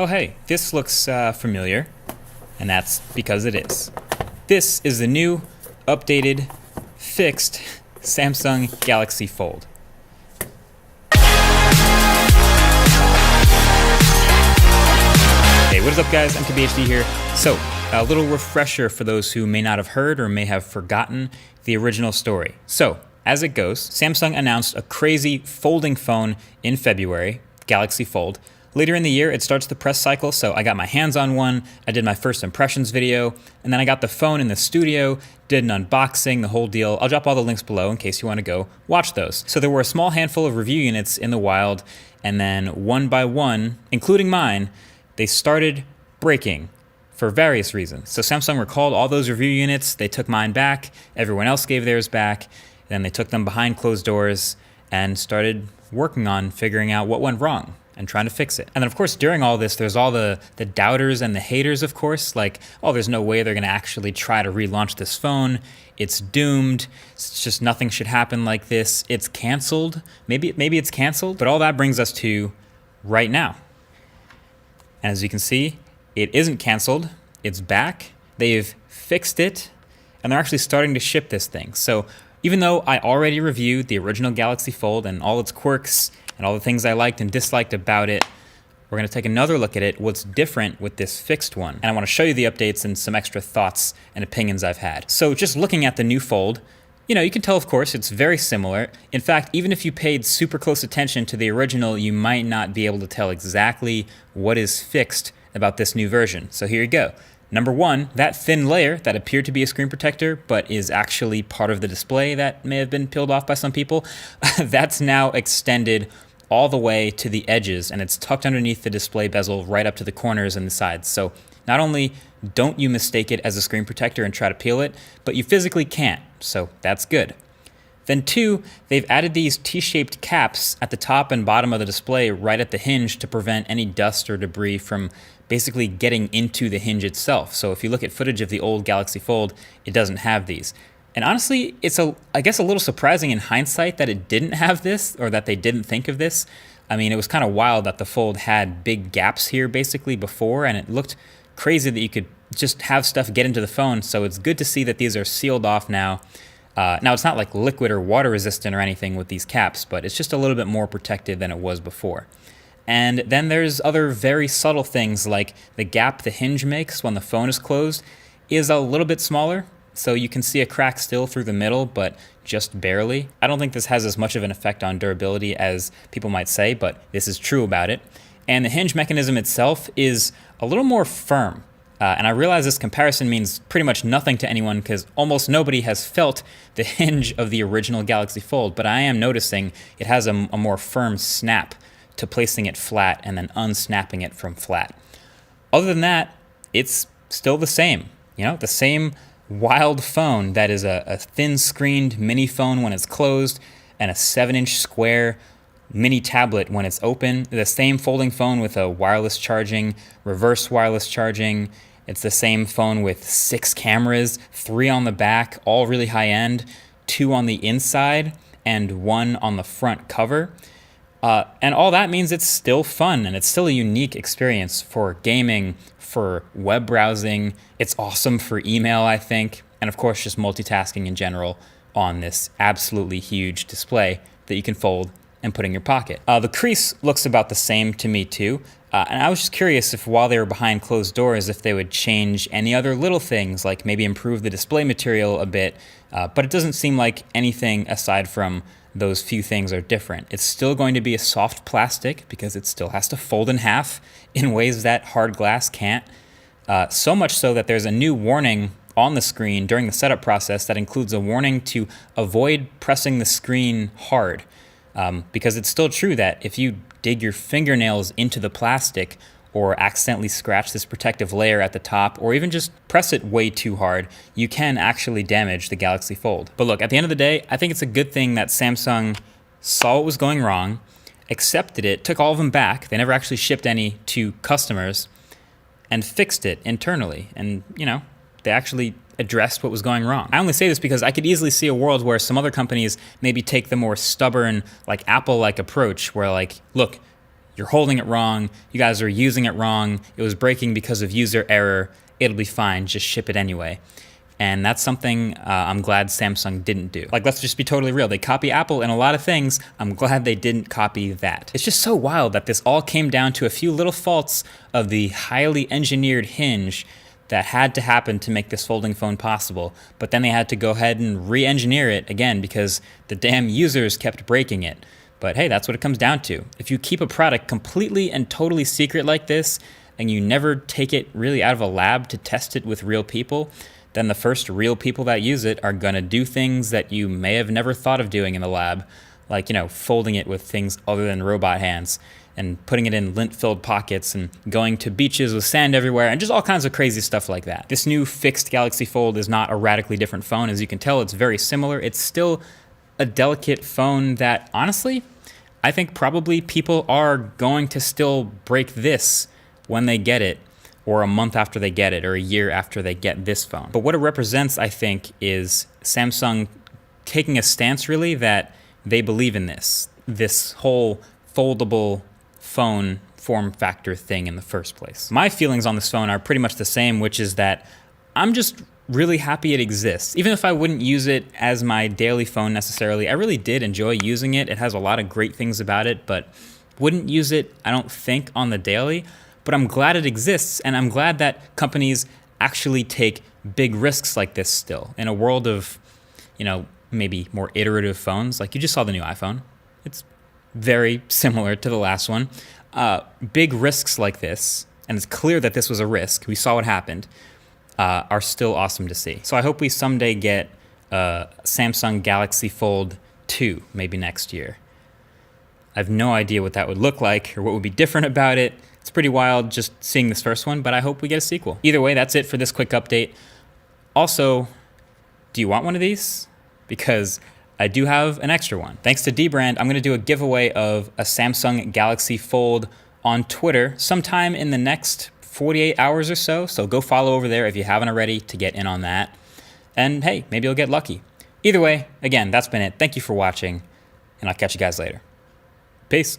Oh hey, this looks familiar, and that's because it is. This is the new, updated, fixed Samsung Galaxy Fold. Hey, what is up guys, MKBHD here. So, a little refresher for those who may not have heard or may have forgotten the original story. So, as it goes, Samsung announced a crazy folding phone in February, Galaxy Fold. Later in the year, it starts the press cycle, so I got my hands on one, I did my first impressions video, and then I got the phone in the studio, did an unboxing, the whole deal. I'll drop all the links below in case you want to go watch those. So there were a small handful of review units in the wild, and then one by one, including mine, they started breaking for various reasons. So Samsung recalled all those review units, they took mine back, everyone else gave theirs back, then they took them behind closed doors and started working on figuring out what went wrong and trying to fix it. And then of course, during all this, there's all the doubters and the haters, of course, like, oh, there's no way they're gonna actually try to relaunch this phone. It's doomed. It's just nothing should happen like this. It's canceled. Maybe it's canceled, but all that brings us to right now. And as you can see, it isn't canceled. It's back. They've fixed it, and they're actually starting to ship this thing. So even though I already reviewed the original Galaxy Fold and all its quirks and all the things I liked and disliked about it, we're gonna take another look at it, what's different with this fixed one. And I wanna show you the updates and some extra thoughts and opinions I've had. So just looking at the new Fold, you can tell, of course, it's very similar. In fact, even if you paid super close attention to the original, you might not be able to tell exactly what is fixed about this new version. So here you go. Number one, that thin layer that appeared to be a screen protector, but is actually part of the display that may have been peeled off by some people, that's now extended all the way to the edges, and it's tucked underneath the display bezel right up to the corners and the sides. So not only don't you mistake it as a screen protector and try to peel it, but you physically can't, so that's good. Then two, they've added these T-shaped caps at the top and bottom of the display right at the hinge to prevent any dust or debris from basically getting into the hinge itself. So if you look at footage of the old Galaxy Fold, it doesn't have these. And honestly, it's I guess a little surprising in hindsight that it didn't have this, or that they didn't think of this. I mean, it was kind of wild that the Fold had big gaps here basically before, and it looked crazy that you could just have stuff get into the phone. So it's good to see that these are sealed off now. Now it's not like liquid or water resistant or anything with these caps, but it's just a little bit more protective than it was before. And then there's other very subtle things, like the gap the hinge makes when the phone is closed is a little bit smaller. So you can see a crack still through the middle, but just barely. I don't think this has as much of an effect on durability as people might say, but this is true about it. And the hinge mechanism itself is a little more firm. And I realize this comparison means pretty much nothing to anyone because almost nobody has felt the hinge of the original Galaxy Fold, but I am noticing it has a more firm snap to placing it flat and then unsnapping it from flat. Other than that, it's still the same. The same wild phone that is a thin-screened mini phone when it's closed and a 7-inch square mini tablet when it's open. The same folding phone with a wireless charging, reverse wireless charging. It's the same phone with 6 cameras, 3 on the back, all really high-end, 2 on the inside, and 1 on the front cover. And all that means it's still fun, and it's still a unique experience for gaming, for web browsing. It's awesome for email, I think, and of course just multitasking in general on this absolutely huge display that you can fold and put in your pocket. The crease looks about the same to me too, and I was just curious if while they were behind closed doors, if they would change any other little things, like maybe improve the display material a bit, but it doesn't seem like anything aside from those few things are different. It's still going to be a soft plastic because it still has to fold in half in ways that hard glass can't. So much so that there's a new warning on the screen during the setup process that includes a warning to avoid pressing the screen hard. Because it's still true that if you dig your fingernails into the plastic or accidentally scratch this protective layer at the top, or even just press it way too hard, you can actually damage the Galaxy Fold. But look, at the end of the day, I think it's a good thing that Samsung saw what was going wrong, accepted it, took all of them back, they never actually shipped any to customers, and fixed it internally. And, they actually addressed what was going wrong. I only say this because I could easily see a world where some other companies maybe take the more stubborn, like Apple-like approach, where look, you're holding it wrong, you guys are using it wrong, it was breaking because of user error, it'll be fine, just ship it anyway. And that's something I'm glad Samsung didn't do. Like, let's just be totally real. They copy Apple in a lot of things. I'm glad they didn't copy that. It's just so wild that this all came down to a few little faults of the highly engineered hinge that had to happen to make this folding phone possible. But then they had to go ahead and re-engineer it again because the damn users kept breaking it. But hey, that's what it comes down to. If you keep a product completely and totally secret like this, and you never take it really out of a lab to test it with real people, then the first real people that use it are gonna do things that you may have never thought of doing in the lab, like, folding it with things other than robot hands, and putting it in lint-filled pockets, and going to beaches with sand everywhere, and just all kinds of crazy stuff like that. This new fixed Galaxy Fold is not a radically different phone. As you can tell, it's very similar. It's still a delicate phone that, honestly, I think probably people are going to still break this when they get it, or a month after they get it, or a year after they get this phone. But what it represents, I think, is Samsung taking a stance really that they believe in this whole foldable phone form factor thing in the first place. My feelings on this phone are pretty much the same, which is that I'm just really happy it exists. Even if I wouldn't use it as my daily phone necessarily, I really did enjoy using it. It has a lot of great things about it, but wouldn't use it, I don't think, on the daily. But I'm glad it exists, and I'm glad that companies actually take big risks like this still. In a world of, maybe more iterative phones, like you just saw the new iPhone. It's very similar to the last one. Big risks like this, and it's clear that this was a risk, we saw what happened, are still awesome to see. So I hope we someday get Samsung Galaxy Fold 2, maybe next year. I have no idea what that would look like or what would be different about it. It's pretty wild just seeing this first one, but I hope we get a sequel. Either way, that's it for this quick update. Also, do you want one of these? Because I do have an extra one. Thanks to Dbrand, I'm gonna do a giveaway of a Samsung Galaxy Fold on Twitter sometime in the next 48 hours or so. So go follow over there if you haven't already to get in on that. And hey, maybe you'll get lucky. Either way, again, that's been it. Thank you for watching, and I'll catch you guys later. Peace.